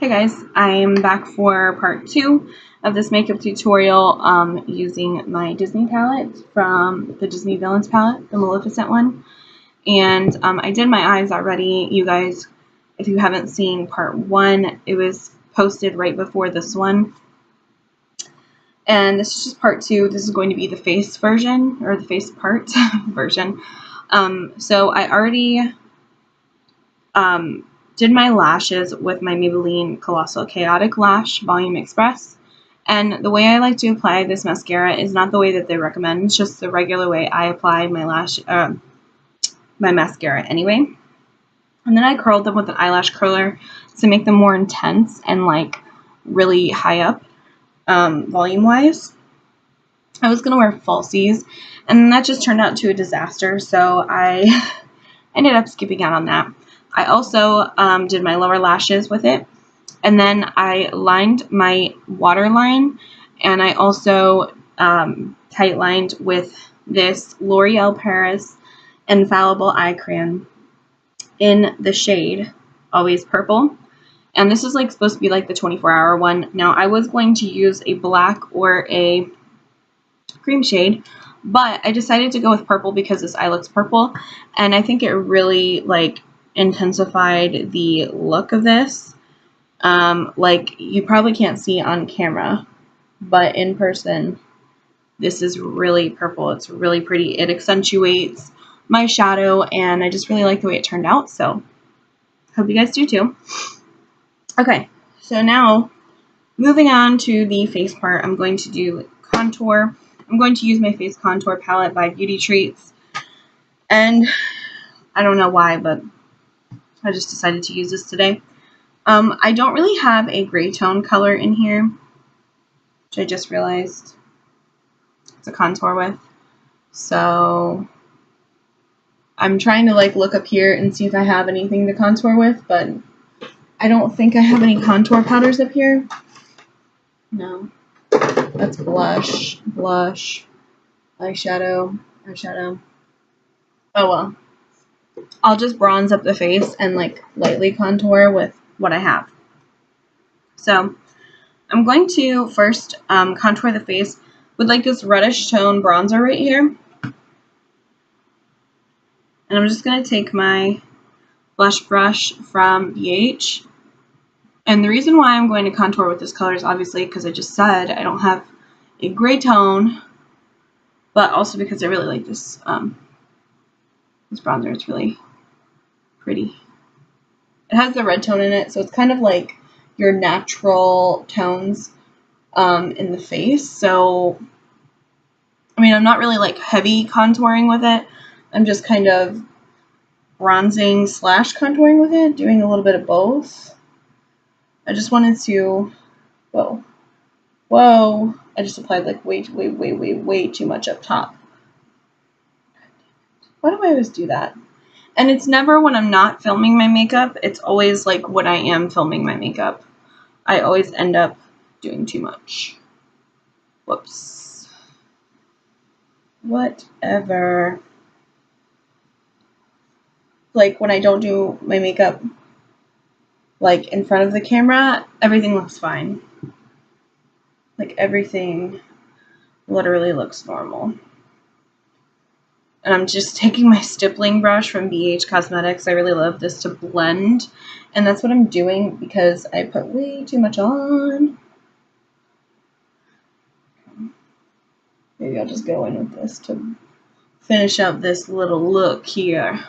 Hey guys, I'm back for part 2 of this makeup tutorial using my Disney palette from the Disney Villains palette, the Maleficent one. And I did my eyes already. You guys, if you haven't seen part 1, it was posted right before this one. And this is just part 2. This is going to be the face version, or the face part version. So I already did my lashes with my Maybelline Colossal Chaotic Lash Volume Express. And the way I like to apply this mascara is not the way that they recommend. It's just the regular way I apply my my mascara anyway. And then I curled them with an eyelash curler to make them more intense and like really high up volume wise. I was going to wear falsies, and that just turned out to a disaster, so I ended up skipping out on that. I also did my lower lashes with it, and then I lined my waterline, and I also tight lined with this L'Oreal Paris Infallible Eye Cream in the shade Always Purple. And this is like supposed to be like the 24-hour one. Now I was going to use a black or a cream shade, but I decided to go with purple because this eye looks purple, and I think it really like intensified the look of this. Like you probably can't see on camera, but in person this is really purple. It's really pretty. It accentuates my shadow, and I just really like the way it turned out, so hope you guys do too. Okay, so now moving on to the face part, I'm going to do contour. I'm going to use my face contour palette by Beauty Treats, and I don't know why, but I just decided to use this today. I don't really have a gray tone color in here, which I just realized to contour with. So I'm trying to like look up here and see if I have anything to contour with, but I don't think I have any contour powders up here. No. That's blush, eyeshadow. Oh well. I'll just bronze up the face and like lightly contour with what I have. So I'm going to first contour the face with like this reddish tone bronzer right here. And I'm just going to take my blush brush from BH. And the reason why I'm going to contour with this color is obviously because I just said I don't have a gray tone, but also because I really like this this bronzer. It's really pretty. It has the red tone in it, so it's kind of like your natural tones in the face. So, I mean, I'm not really like heavy contouring with it. I'm just kind of bronzing / contouring with it, doing a little bit of both. I just wanted to, whoa, I just applied like way too much up top. Why do I always do that? And it's never when I'm not filming my makeup. It's always like when I am filming my makeup. I always end up doing too much. Whoops. Whatever. Like when I don't do my makeup like in front of the camera, everything looks fine. Like everything literally looks normal. And I'm just taking my stippling brush from BH Cosmetics. I really love this to blend. And that's what I'm doing because I put way too much on. Maybe I'll just go in with this to finish up this little look here.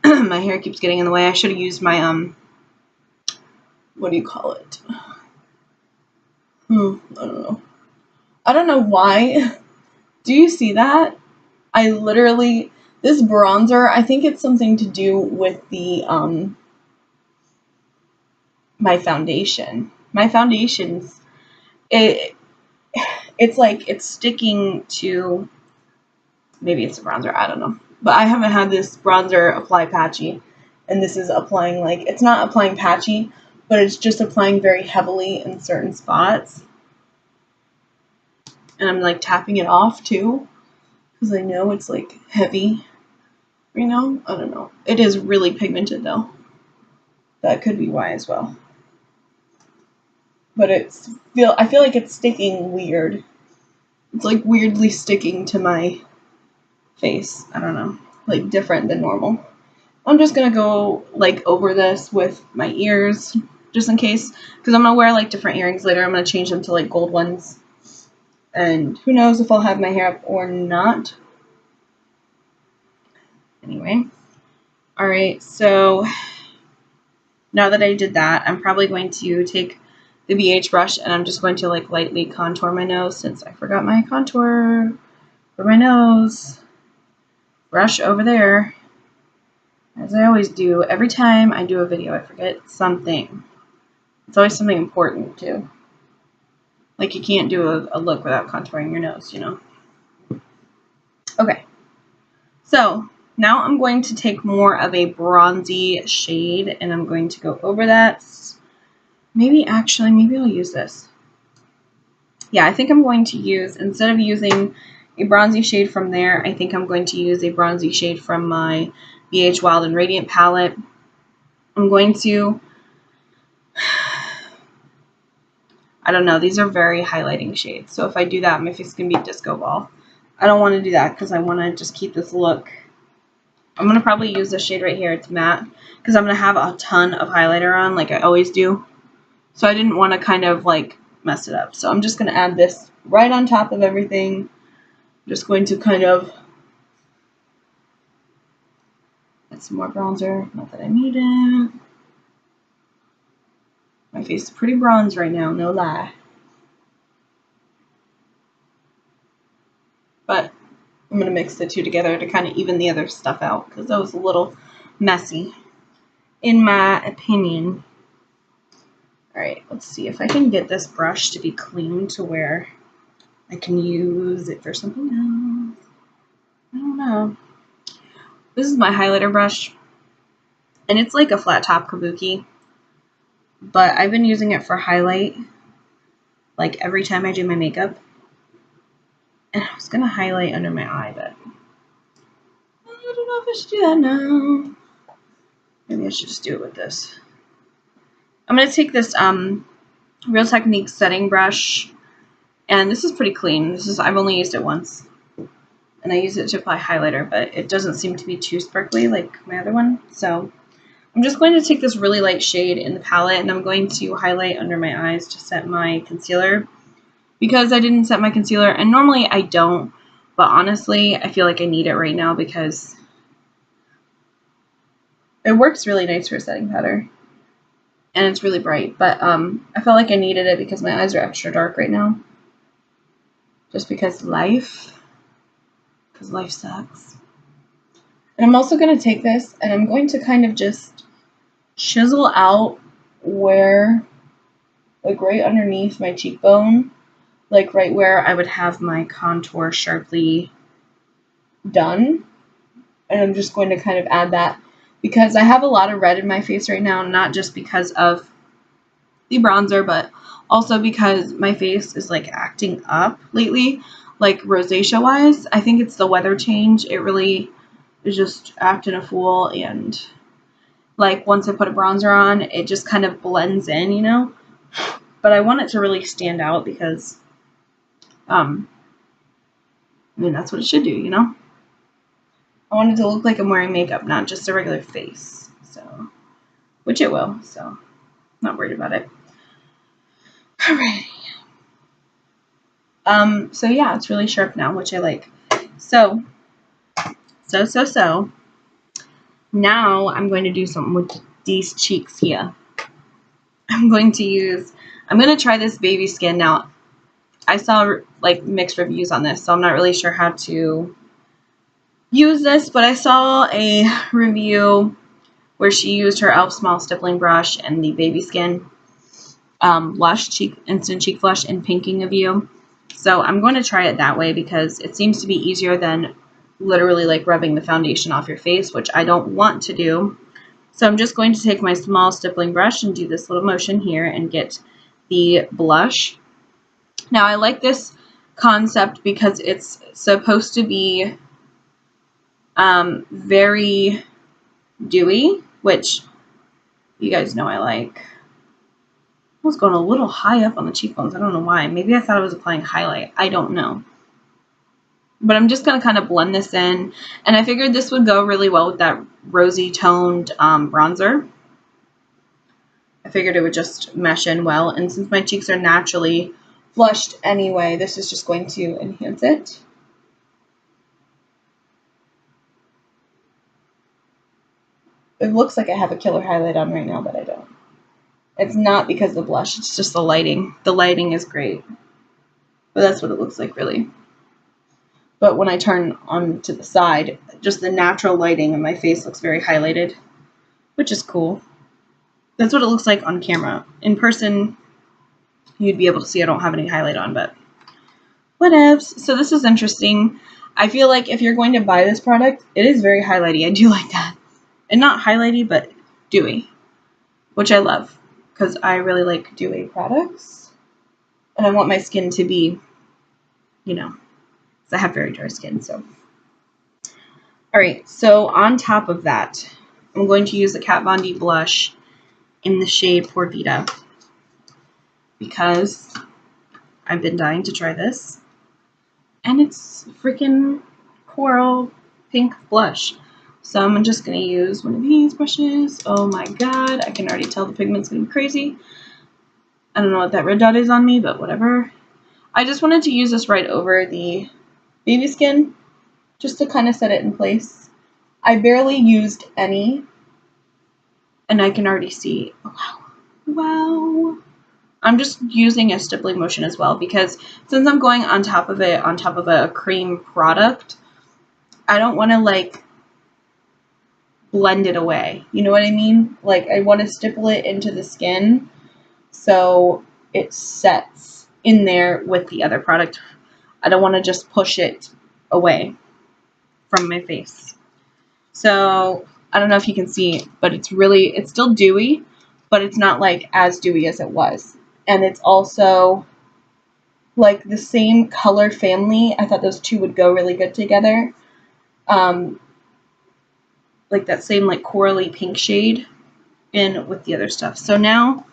My hair keeps getting in the way. I should have used my, what do you call it? I don't know. I don't know why. Do you see that? I literally, this bronzer, I think it's something to do with the, my foundation. My foundation's, it's like, it's sticking to, maybe it's a bronzer, I don't know. But I haven't had this bronzer apply patchy, and this is applying like, it's not applying patchy, but it's just applying very heavily in certain spots. And I'm like tapping it off too, because I know it's like heavy, you know? I don't know. It is really pigmented though. That could be why as well. But I feel like it's sticking weird. It's like weirdly sticking to my face. I don't know. Like different than normal. I'm just gonna go like over this with my ears just in case, because I'm gonna wear like different earrings later. I'm gonna change them to like gold ones, and who knows if I'll have my hair up or not. Anyway, all right, so now that I did that, I'm probably going to take the BH brush and I'm just going to like lightly contour my nose since I forgot my contour for my nose. Brush over there, as I always do. Every time I do a video, I forget something. It's always something important too. Like you can't do a look without contouring your nose, you know. Okay, so now I'm going to take more of a bronzy shade and I'm going to go over that. Maybe I'll use this. Yeah, I think I'm going to use, instead of using a bronzy shade from there, I think I'm going to use a bronzy shade from my BH Wild and Radiant palette. I'm going to, I don't know, these are very highlighting shades. So if I do that, my face is going to be disco ball. I don't want to do that because I want to just keep this look. I'm going to probably use this shade right here. It's matte because I'm going to have a ton of highlighter on like I always do. So I didn't want to kind of like mess it up. So I'm just going to add this right on top of everything. I'm just going to kind of add some more bronzer. Not that I need it. My face is pretty bronze right now, no lie. But I'm going to mix the two together to kind of even the other stuff out because that was a little messy, in my opinion. Alright, let's see if I can get this brush to be clean to where I can use it for something else. I don't know. This is my highlighter brush, and it's like a flat top kabuki, but I've been using it for highlight like every time I do my makeup. And I was going to highlight under my eye, but I don't know if I should do that now. Maybe I should just do it with this. I'm going to take this Real Technique setting brush, and this is pretty clean. I've only used it once, and I use it to apply highlighter, but it doesn't seem to be too sparkly like my other one. So I'm just going to take this really light shade in the palette, and I'm going to highlight under my eyes to set my concealer, because I didn't set my concealer, and normally I don't, but honestly, I feel like I need it right now because it works really nice for a setting powder, and it's really bright, but I felt like I needed it because my eyes are extra dark right now, just because life sucks. And I'm also going to take this, and I'm going to kind of just chisel out where, like right underneath my cheekbone, like right where I would have my contour sharply done. And I'm just going to kind of add that because I have a lot of red in my face right now, not just because of the bronzer, but also because my face is like acting up lately, like rosacea wise. I think it's the weather change. It really is just acting a fool, and like once I put a bronzer on, it just kind of blends in, you know. But I want it to really stand out because I mean, that's what it should do, you know? I want it to look like I'm wearing makeup, not just a regular face. So, which it will, so not worried about it. Alrighty. So yeah, it's really sharp now, which I like. So. Now I'm going to do something with these cheeks here. I'm going to try this baby skin. Now, I saw like mixed reviews on this, so I'm not really sure how to use this, but I saw a review where she used her e.l.f. small stippling brush and the baby skin instant cheek flush in Pinking of You. So I'm going to try it that way because it seems to be easier than literally like rubbing the foundation off your face, which I don't want to do. So I'm just going to take my small stippling brush and do this little motion here and get the blush. Now I like this concept because it's supposed to be very dewy, which You guys know I was going a little high up on the cheekbones. I don't know why. Maybe I thought I was applying highlight. I don't know. But I'm just going to kind of blend this in. And I figured this would go really well with that rosy toned bronzer. I figured it would just mesh in well. And since my cheeks are naturally flushed anyway, this is just going to enhance it. It looks like I have a killer highlight on right now, but I don't. It's not because of the blush. It's just the lighting. The lighting is great. But that's what it looks like, really. But when I turn on to the side, just the natural lighting of my face looks very highlighted, which is cool. That's what it looks like on camera. In person, you'd be able to see I don't have any highlight on, but whatevs. So this is interesting. I feel like if you're going to buy this product, it is very highlighty. I do like that. And not highlighty, but dewy, which I love because I really like dewy products. And I want my skin to be, you know, I have very dry skin, so. All right, so on top of that, I'm going to use the Kat Von D blush in the shade Por Vita because I've been dying to try this, and it's freaking coral pink blush. So I'm just going to use one of these brushes. Oh my god, I can already tell the pigment's going to be crazy. I don't know what that red dot is on me, but whatever. I just wanted to use this right over the baby skin just to kind of set it in place. I barely used any, and I can already see, wow. I'm just using a stippling motion as well because since I'm going on top of it, on top of a cream product, I don't want to like blend it away. You know what I mean? Like I want to stipple it into the skin so it sets in there with the other product. I don't want to just push it away from my face. So I don't know if you can see, but it's still dewy, but it's not like as dewy as it was. And it's also like the same color family. I thought those two would go really good together. Like that same like corally pink shade in with the other stuff. So now I'm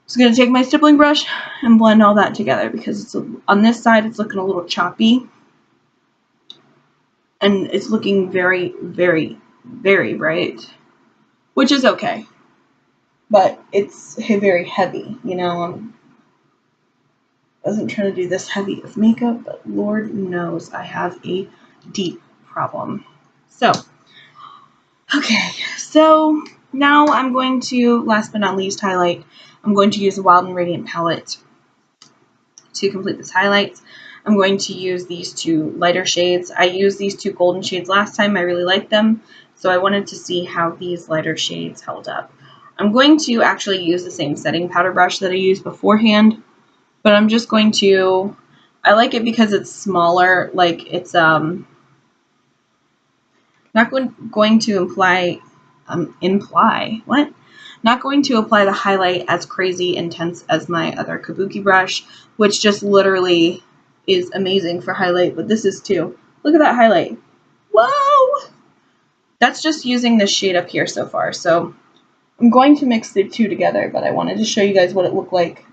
just going to take my stippling brush and blend all that together because it's on this side it's looking a little choppy. And it's looking very, very, very bright, which is okay. But it's very heavy, you know. I wasn't trying to do this heavy of makeup, but Lord knows I have a deep problem. So, okay. So now I'm going to, last but not least, highlight. I'm going to use the Wild and Radiant palette to complete this highlight. I'm going to use these two lighter shades. I used these two golden shades last time. I really liked them. So I wanted to see how these lighter shades held up. I'm going to actually use the same setting powder brush that I used beforehand. But I'm just going to, I like it because it's smaller. Like it's not going to imply, Not going to apply the highlight as crazy intense as my other Kabuki brush, which just literally is amazing for highlight, but this is too. Look at that highlight. Whoa! That's just using this shade up here so far. So I'm going to mix the two together, but I wanted to show you guys what it looked like.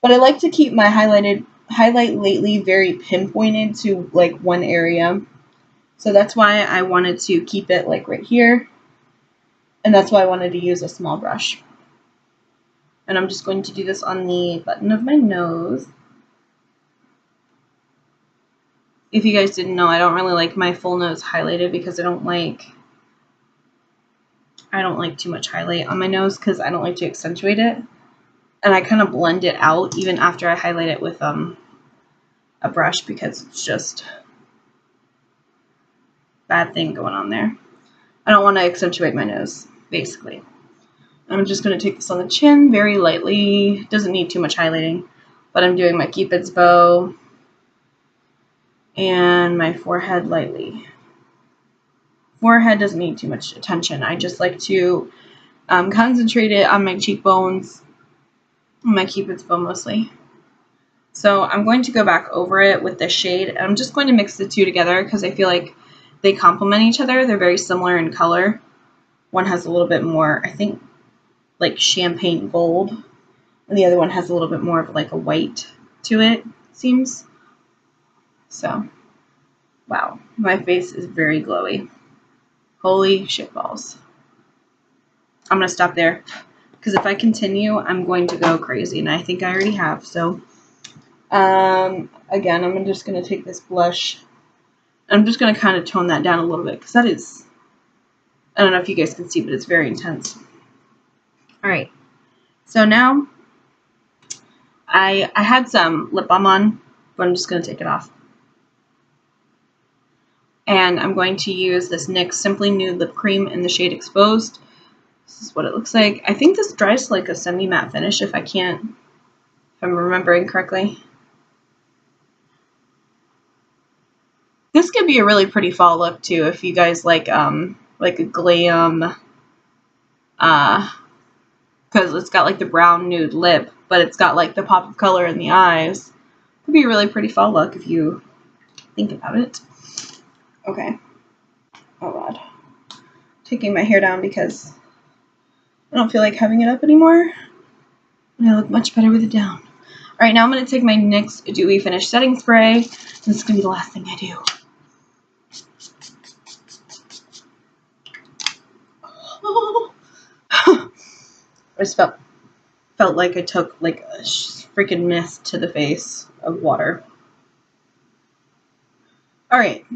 But I like to keep my highlight lately very pinpointed to like one area. So that's why I wanted to keep it like right here. And that's why I wanted to use a small brush. And I'm just going to do this on the button of my nose. If you guys didn't know, I don't really like my full nose highlighted because I don't like too much highlight on my nose because I don't like to accentuate it. And I kind of blend it out even after I highlight it with a brush because it's just bad thing going on there. I don't want to accentuate my nose, basically. I'm just going to take this on the chin very lightly. Doesn't need too much highlighting, but I'm doing my Cupid's bow and my forehead lightly. Forehead doesn't need too much attention. I just like to concentrate it on my cheekbones, my Cupid's bow mostly. So I'm going to go back over it with this shade. I'm just going to mix the two together because I feel like they complement each other. They're very similar in color. One has a little bit more, I think, like champagne gold, and the other one has a little bit more of like a white to it, seems. So, wow, my face is very glowy. Holy shitballs. I'm going to stop there, because if I continue, I'm going to go crazy, and I think I already have. So, again, I'm just going to take this blush. I'm just going to kind of tone that down a little bit, because that is, I don't know if you guys can see, but it's very intense. Alright, so now, I had some lip balm on, but I'm just going to take it off. And I'm going to use this NYX Simply Nude Lip Cream in the shade Exposed. This is what it looks like. I think this dries to like a semi-matte finish if I'm remembering correctly. This could be a really pretty fall look too if you guys like a glam, because it's got like the brown nude lip, but it's got like the pop of color in the eyes. Could be a really pretty fall look if you think about it. Okay. Oh god. Taking my hair down because I don't feel like having it up anymore. And I look much better with it down. Alright, now I'm going to take my NYX Dewy Finish Setting Spray. This is going to be the last thing I do. Oh. I just felt like I took like a freaking mist to the face of water. Alright.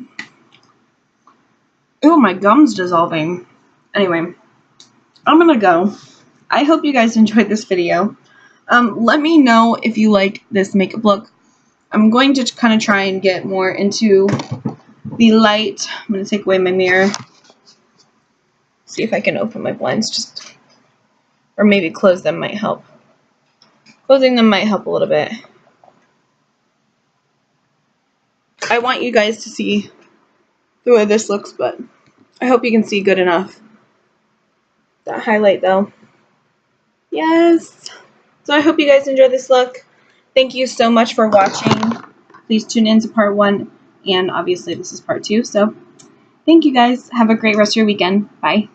Ooh, my gum's dissolving. Anyway, I'm gonna go. I hope you guys enjoyed this video. Let me know if you like this makeup look. I'm going to kind of try and get more into the light. I'm going to take away my mirror. See if I can open my blinds or maybe close them might help. Closing them might help a little bit. I want you guys to see the way this looks, but I hope you can see good enough. That highlight though. Yes! So I hope you guys enjoy this look. Thank you so much for watching. Please tune in to part 1, and obviously this is part 2. So thank you guys. Have a great rest of your weekend. Bye.